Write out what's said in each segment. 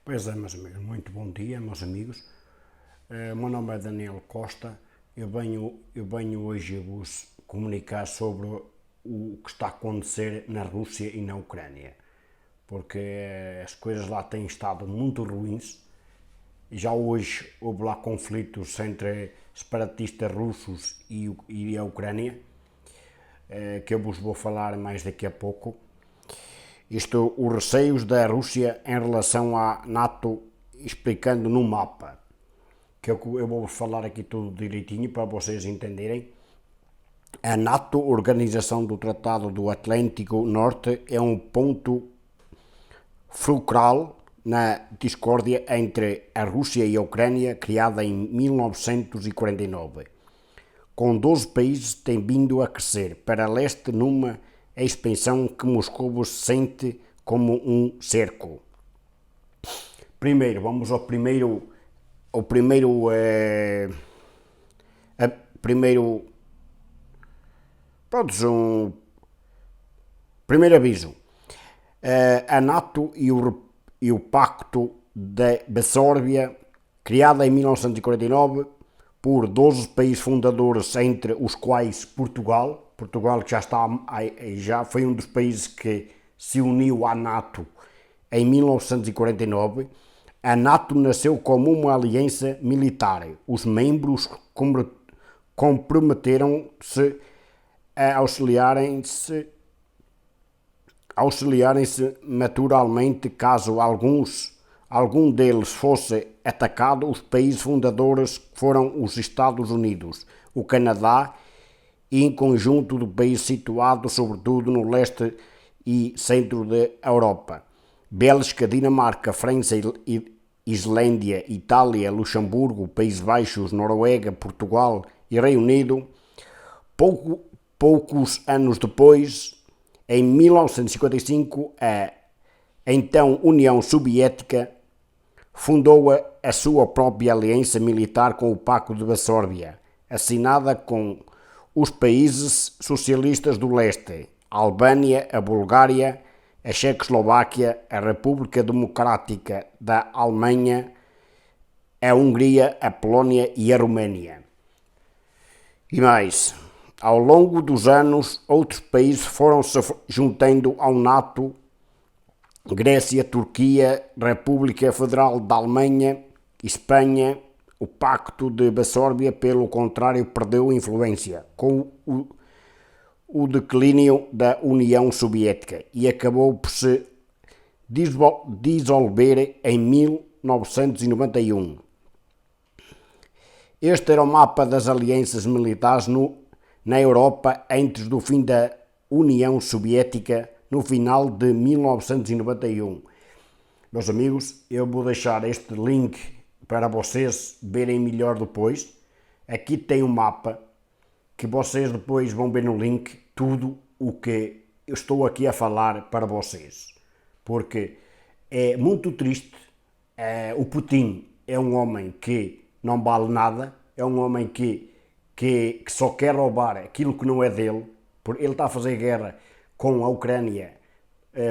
Pois é, meus amigos, muito bom dia, meus amigos. O meu nome é Daniel Costa. Eu venho hoje vos comunicar sobre o que está a acontecer na Rússia e na Ucrânia, porque as coisas lá têm estado muito ruins. Já hoje houve lá conflitos entre separatistas russos e a Ucrânia, que eu vos vou falar mais daqui a pouco. Os receios da Rússia em relação à NATO, explicando no mapa, que eu vou falar aqui tudo direitinho para vocês entenderem. A NATO, Organização do Tratado do Atlântico Norte, é um ponto fulcral na discórdia entre a Rússia e a Ucrânia, criada em 1949. Com 12 países, tem vindo a crescer para leste numa expansão que Moscou sente como um cerco. Primeiro, vamos ao primeiro primeiro aviso. A NATO e o Pacto de Varsóvia, criada em 1949 por 12 países fundadores, entre os quais Portugal que já foi um dos países que se uniu à NATO em 1949. A NATO nasceu como uma aliança militar. Os membros comprometeram-se a auxiliarem-se naturalmente caso algum deles fosse atacado. Os países fundadores foram os Estados Unidos, o Canadá e um conjunto de países situados sobretudo no leste e centro da Europa: Bélgica, Dinamarca, França, Islândia, Itália, Luxemburgo, Países Baixos, Noruega, Portugal e Reino Unido. Poucos anos depois, em 1955, a então União Soviética fundou a sua própria aliança militar com o Pacto de Varsóvia, assinada com os países socialistas do leste: a Albânia, a Bulgária, a Checoslováquia, a República Democrática da Alemanha, a Hungria, a Polónia e a Roménia. E mais, ao longo dos anos, outros países foram se juntando ao NATO: Grécia, Turquia, República Federal da Alemanha, Espanha. O Pacto de Varsóvia, pelo contrário, perdeu influência com o declínio da União Soviética e acabou por se dissolver em 1991. Este era o mapa das alianças militares na Europa antes do fim da União Soviética, no final de 1991. Meus amigos, eu vou deixar este link para vocês verem melhor depois. Aqui tem um mapa que vocês depois vão ver no link tudo o que eu estou aqui a falar para vocês. Porque é muito triste. O Putin é um homem que não vale nada, é um homem que só quer roubar aquilo que não é dele. Ele está a fazer guerra com a Ucrânia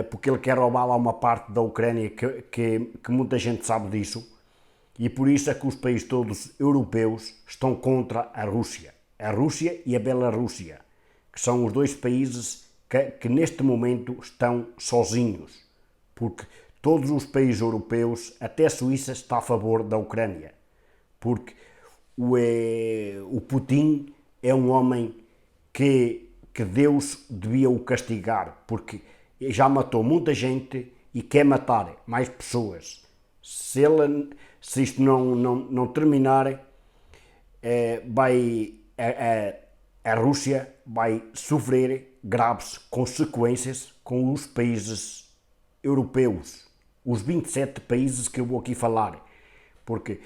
porque ele quer roubar lá uma parte da Ucrânia que muita gente sabe disso. E por isso é que os países todos europeus estão contra a Rússia e a Bielorrússia, que são os dois países que neste momento estão sozinhos, porque todos os países europeus, até a Suíça, está a favor da Ucrânia, porque o Putin é um homem que Deus devia o castigar, porque já matou muita gente e quer matar mais pessoas. Se isto não terminar, a Rússia vai sofrer graves consequências com os países europeus, os 27 países que eu vou aqui falar, porque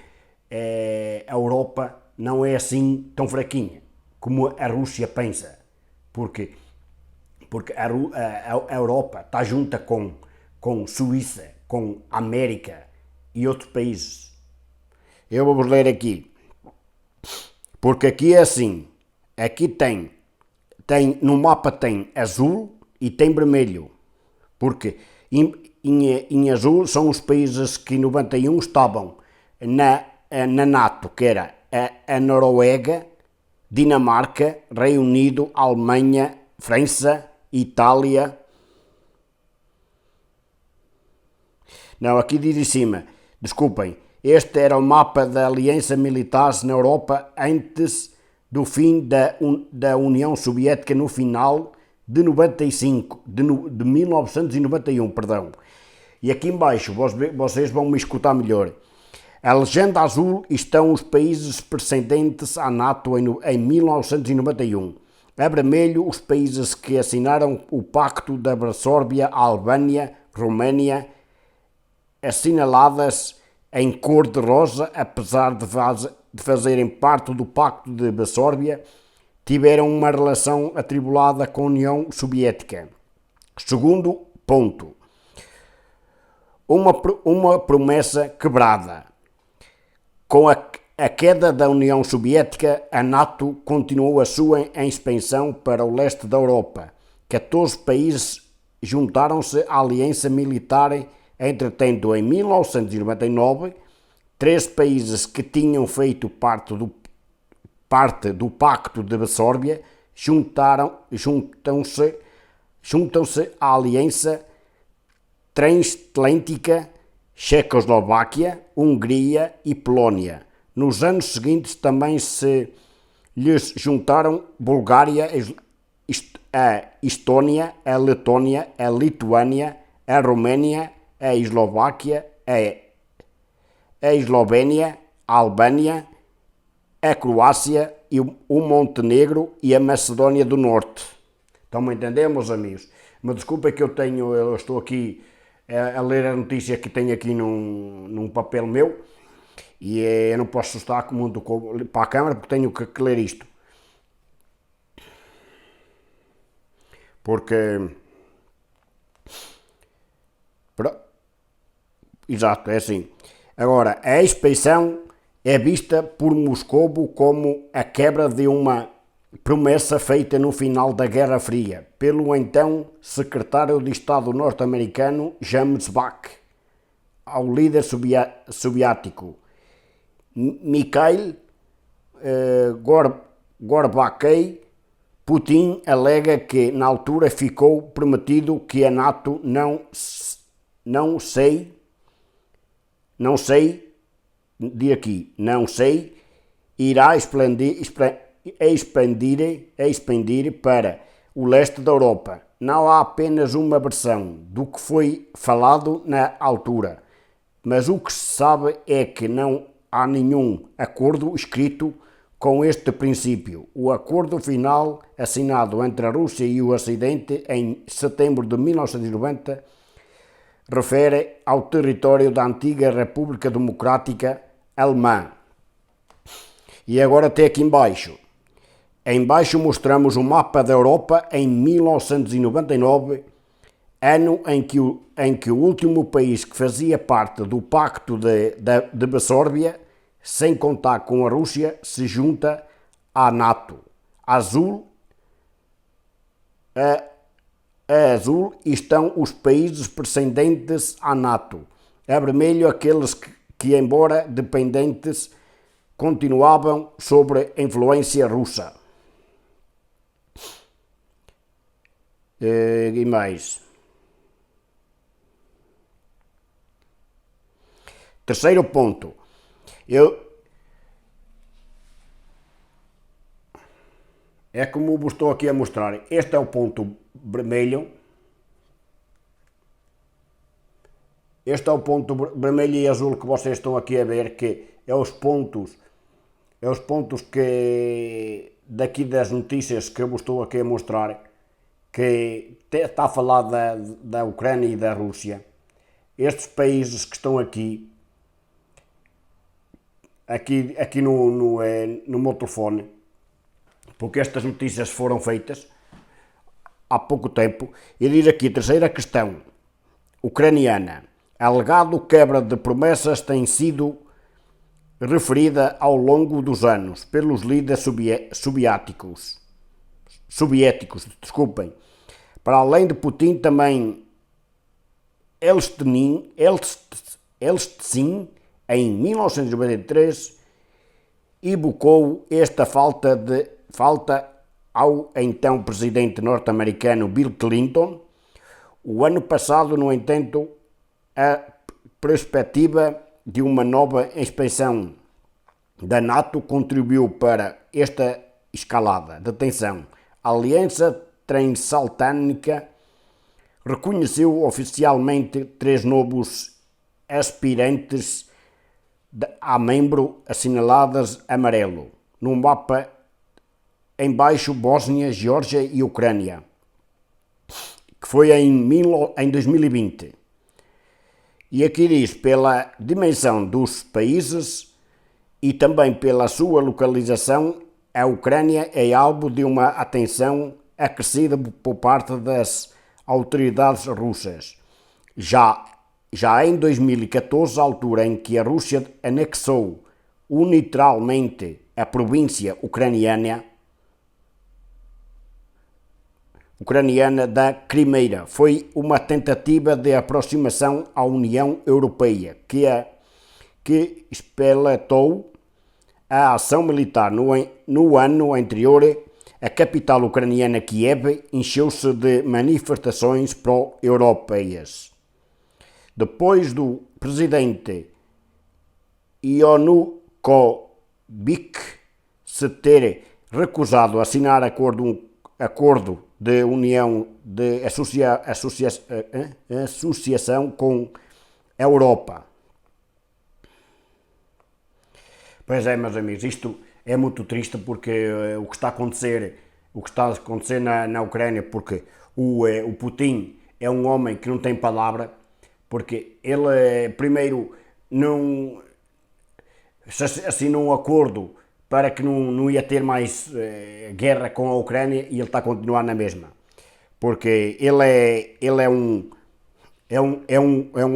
a Europa não é assim tão fraquinha como a Rússia pensa, porque a Europa está junta com Suíça, com América e outros países. Eu vou-vos ler aqui, porque aqui é assim, aqui no mapa tem azul e tem vermelho, porque em azul são os países que em 91 estavam na NATO, que era a Noruega, Dinamarca, Reino Unido, Alemanha, França, Itália. Não, aqui diz em cima, desculpem, este era o mapa da aliança militares na Europa antes do fim da União Soviética no final de 1991, perdão. E aqui embaixo, vocês vão me escutar melhor. A legenda azul estão os países precedentes à NATO em 1991. A vermelho, os países que assinaram o Pacto da Varsóvia, Albânia, Roménia, assinaladas em cor de rosa, apesar de fazerem parte do Pacto de Varsóvia, tiveram uma relação atribulada com a União Soviética. Segundo ponto, uma promessa quebrada. Com a queda da União Soviética, a NATO continuou a sua expansão para o leste da Europa. 14 países juntaram-se à aliança militar. Entretanto, em 1999, 3 países que tinham feito parte do Pacto de Varsóvia juntam-se à Aliança Transatlântica, Checoslováquia, Hungria e Polónia. Nos anos seguintes também se lhes juntaram Bulgária, a Estónia, a Letónia, a Lituânia, a Roménia, a Eslováquia, a Eslovénia, a Albânia, a Croácia, e o Montenegro e a Macedónia do Norte. Estão-me a entender, meus amigos? Mas desculpa que eu estou aqui a ler a notícia que tenho aqui num papel meu e eu não posso estar muito para a câmara porque tenho que ler isto. Porque... Exato, é assim. Agora, a expansão é vista por Moscou como a quebra de uma promessa feita no final da Guerra Fria pelo então secretário de Estado norte-americano James Back ao líder soviético Mikhail Gorbachev. Putin alega que na altura ficou prometido que a NATO não irá expandir para o leste da Europa. Não há apenas uma versão do que foi falado na altura, mas o que se sabe é que não há nenhum acordo escrito com este princípio. O acordo final, assinado entre a Rússia e o Ocidente em setembro de 1990, refere ao território da antiga República Democrática Alemã. E agora até aqui embaixo. Embaixo mostramos o mapa da Europa em 1999, ano em que o último país que fazia parte do Pacto de Varsóvia, sem contar com a Rússia, se junta à NATO. A azul estão os países precedentes à NATO. A vermelho aqueles que embora dependentes, continuavam sob influência russa. E mais. Terceiro ponto. É como vos estou aqui a mostrar. Este é o ponto vermelho. Este é o ponto vermelho e azul que vocês estão aqui a ver, que é os pontos que daqui das notícias que eu vos estou aqui a mostrar, que está a falar da Ucrânia e da Rússia. Estes países que estão aqui no meu telefone, porque estas notícias foram feitas há pouco tempo, e diz aqui, terceira questão, ucraniana. Alegado quebra de promessas tem sido referida ao longo dos anos pelos líderes soviéticos. Para além de Putin, também Elstsin, em 1993, evocou esta falta ao então presidente norte-americano Bill Clinton. O ano passado, no entanto, a perspectiva de uma nova expansão da NATO contribuiu para esta escalada de tensão. A Aliança Transatlântica reconheceu oficialmente 3 novos aspirantes a membro assinaladas amarelo no mapa em baixo: Bósnia, Geórgia e Ucrânia, que foi em 2020. E aqui diz, pela dimensão dos países e também pela sua localização, a Ucrânia é alvo de uma atenção acrescida por parte das autoridades russas. Já em 2014, a altura em que a Rússia anexou unilateralmente a província ucraniana da Crimeia, foi uma tentativa de aproximação à União Europeia, que espelhou a ação militar. No ano anterior, a capital ucraniana, Kiev, encheu-se de manifestações pró-europeias. Depois do presidente Yanukovych se ter recusado a assinar acordo de união de associação com a Europa. Pois é, meus amigos, isto é muito triste, porque o que está a acontecer na Ucrânia, porque o Putin é um homem que não tem palavra, porque ele primeiro não assinou um acordo para que não ia ter mais guerra com a Ucrânia, e ele está a continuar na mesma. Porque ele é um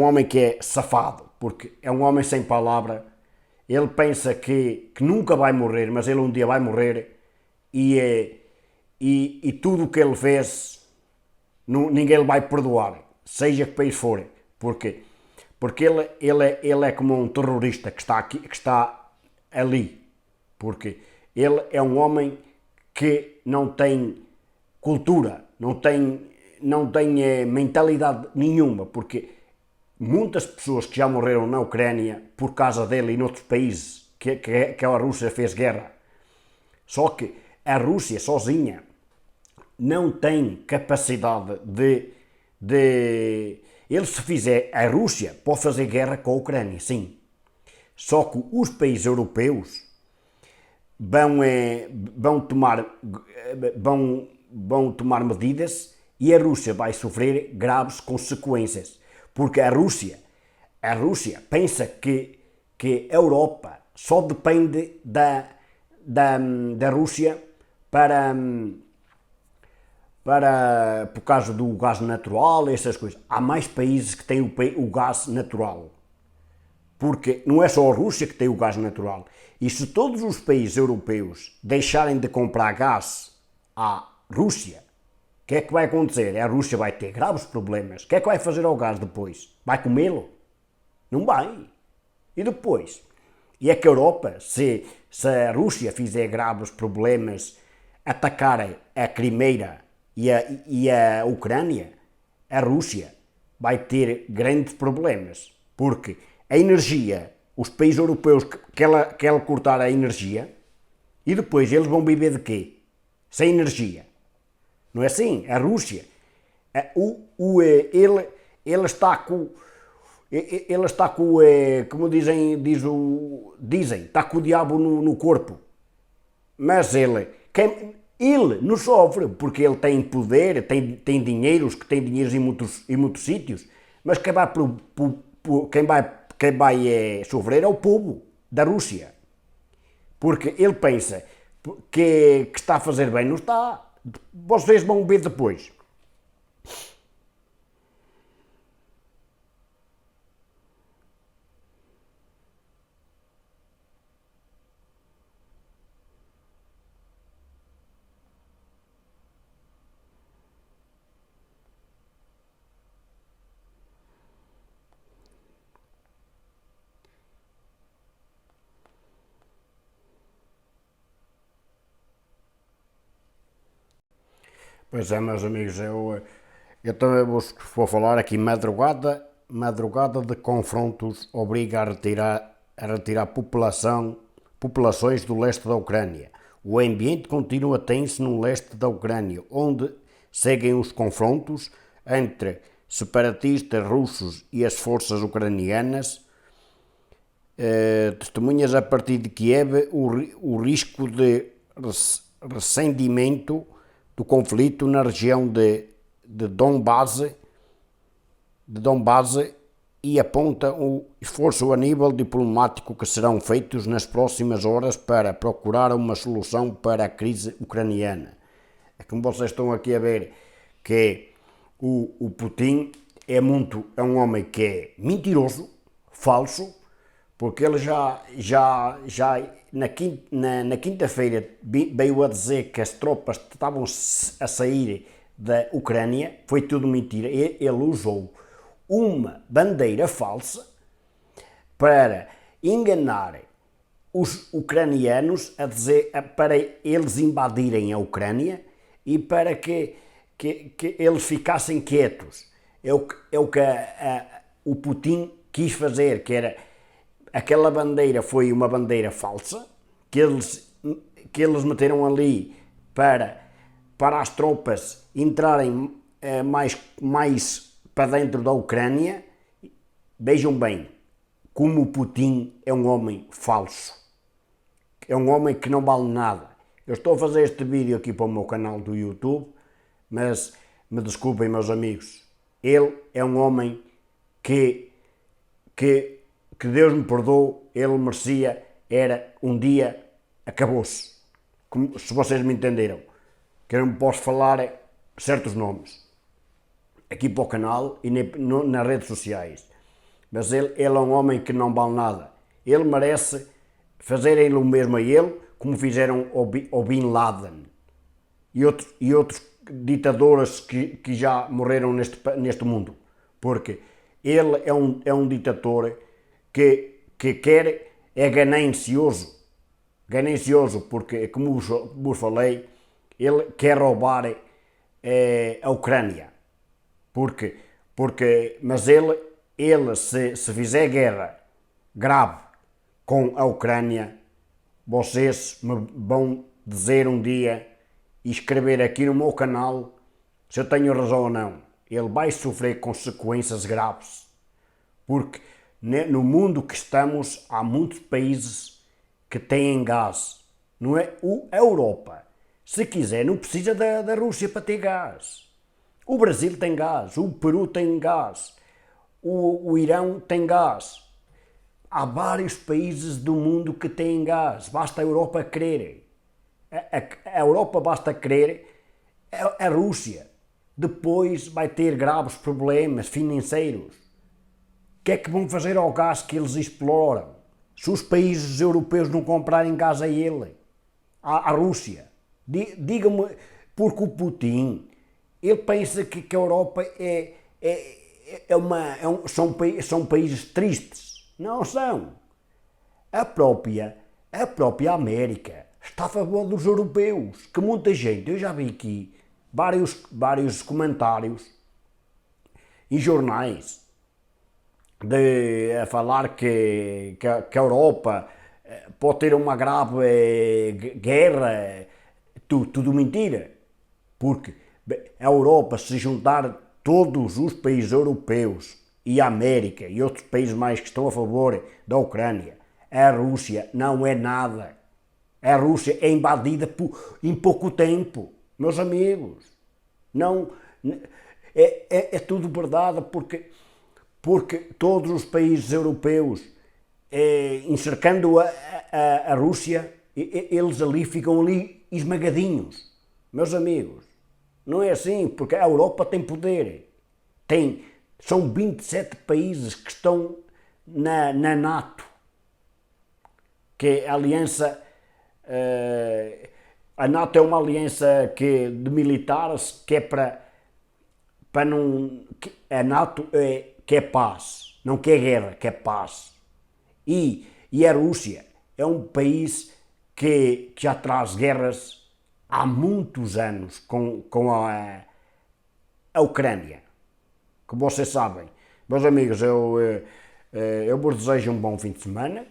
homem que é safado, porque é um homem sem palavra. Ele pensa que nunca vai morrer, mas ele um dia vai morrer, e tudo o que ele fez, ninguém lhe vai perdoar, seja que país for. Porque ele é como um terrorista que está ali. Porque ele é um homem que não tem cultura, não tem mentalidade nenhuma, porque muitas pessoas que já morreram na Ucrânia por causa dele e noutros países que a Rússia fez guerra. Só que a Rússia sozinha não tem capacidade de ele, se fizer, a Rússia pode fazer guerra com a Ucrânia, sim. Só que os países europeus vão tomar medidas, e a Rússia vai sofrer graves consequências, porque a Rússia pensa que a Europa só depende da Rússia por causa do gás natural, essas coisas. Há mais países que têm o gás natural, porque não é só a Rússia que tem o gás natural. E se todos os países europeus deixarem de comprar gás à Rússia, o que é que vai acontecer? A Rússia vai ter graves problemas. O que é que vai fazer ao gás depois? Vai comê-lo? Não vai. E depois? E é que a Europa, se a Rússia fizer graves problemas, atacar a Crimeia e a Ucrânia, a Rússia vai ter grandes problemas, porque a energia, os países europeus querem cortar a energia, e depois eles vão viver de quê? Sem energia. Não é assim? A Rússia, ele está com, como dizem, está com o diabo no corpo. Mas ele não sofre, porque ele tem poder, tem dinheiros, que tem dinheiros em muitos sítios, mas quem vai sofrer é o povo da Rússia, porque ele pensa que está a fazer bem. Não está. Vocês vão ver depois. Pois é, meus amigos, eu também vou falar aqui madrugada de confrontos obriga a retirar populações do leste da Ucrânia. O ambiente continua tenso no leste da Ucrânia, onde seguem os confrontos entre separatistas russos e as forças ucranianas. Testemunhas a partir de Kiev o risco de recendimento do conflito na região de Donbass e aponta o esforço a nível diplomático que serão feitos nas próximas horas para procurar uma solução para a crise ucraniana. É como vocês estão aqui a ver, que o Putin é um homem que é mentiroso, falso, porque ele já na quinta-feira veio a dizer que as tropas estavam a sair da Ucrânia. Foi tudo mentira. Ele usou uma bandeira falsa para enganar os ucranianos, para eles invadirem a Ucrânia e para que eles ficassem quietos. É o que o Putin quis fazer, que era... Aquela bandeira foi uma bandeira falsa que eles meteram ali para as tropas entrarem mais para dentro da Ucrânia. Vejam bem, como o Putin é um homem falso, é um homem que não vale nada. Eu estou a fazer este vídeo aqui para o meu canal do YouTube, mas me desculpem, meus amigos, ele é um homem que Deus me perdoe, ele merecia, era um dia, acabou-se. Se vocês me entenderam, que eu não posso falar certos nomes aqui para o canal e nas redes sociais, mas ele é um homem que não vale nada. Ele merece fazerem o mesmo a ele, como fizeram ao Bin Laden e outros ditadores que já morreram neste mundo, porque ele é um ditador que quer, é ganancioso, porque, como vos falei, ele quer roubar a Ucrânia, mas ele se fizer guerra grave com a Ucrânia, vocês me vão dizer um dia e escrever aqui no meu canal se eu tenho razão ou não. Ele vai sofrer consequências graves, porque no mundo que estamos, há muitos países que têm gás. Não é? A Europa, se quiser, não precisa da Rússia para ter gás. O Brasil tem gás, o Peru tem gás, o Irão tem gás. Há vários países do mundo que têm gás, basta a Europa querer. A Europa basta querer, a Rússia depois vai ter graves problemas financeiros. O que é que vão fazer ao gás que eles exploram? Se os países europeus não comprarem gás a ele, à Rússia, diga-me, porque o Putin, ele pensa que a Europa são países tristes. Não são. A própria América está a favor dos europeus, que muita gente, eu já vi aqui vários comentários em jornais a falar que a Europa pode ter uma grave guerra, tudo mentira, porque a Europa, se juntar todos os países europeus e a América e outros países mais que estão a favor da Ucrânia, a Rússia não é nada. A Rússia é invadida em pouco tempo, meus amigos. Não, é tudo verdade, porque todos os países europeus, encercando a Rússia, eles ali ficam ali esmagadinhos. Meus amigos, não é assim, porque a Europa tem poder. São 27 países que estão na NATO, que é a aliança... a NATO é uma aliança de militares que é para não... A NATO quer paz, não quer guerra, quer paz. E a Rússia é um país que já traz guerras há muitos anos com a Ucrânia, que vocês sabem. Meus amigos, eu vos desejo um bom fim de semana.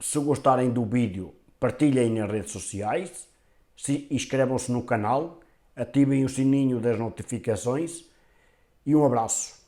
Se gostarem do vídeo, partilhem nas redes sociais, inscrevam-se no canal, ativem o sininho das notificações e um abraço.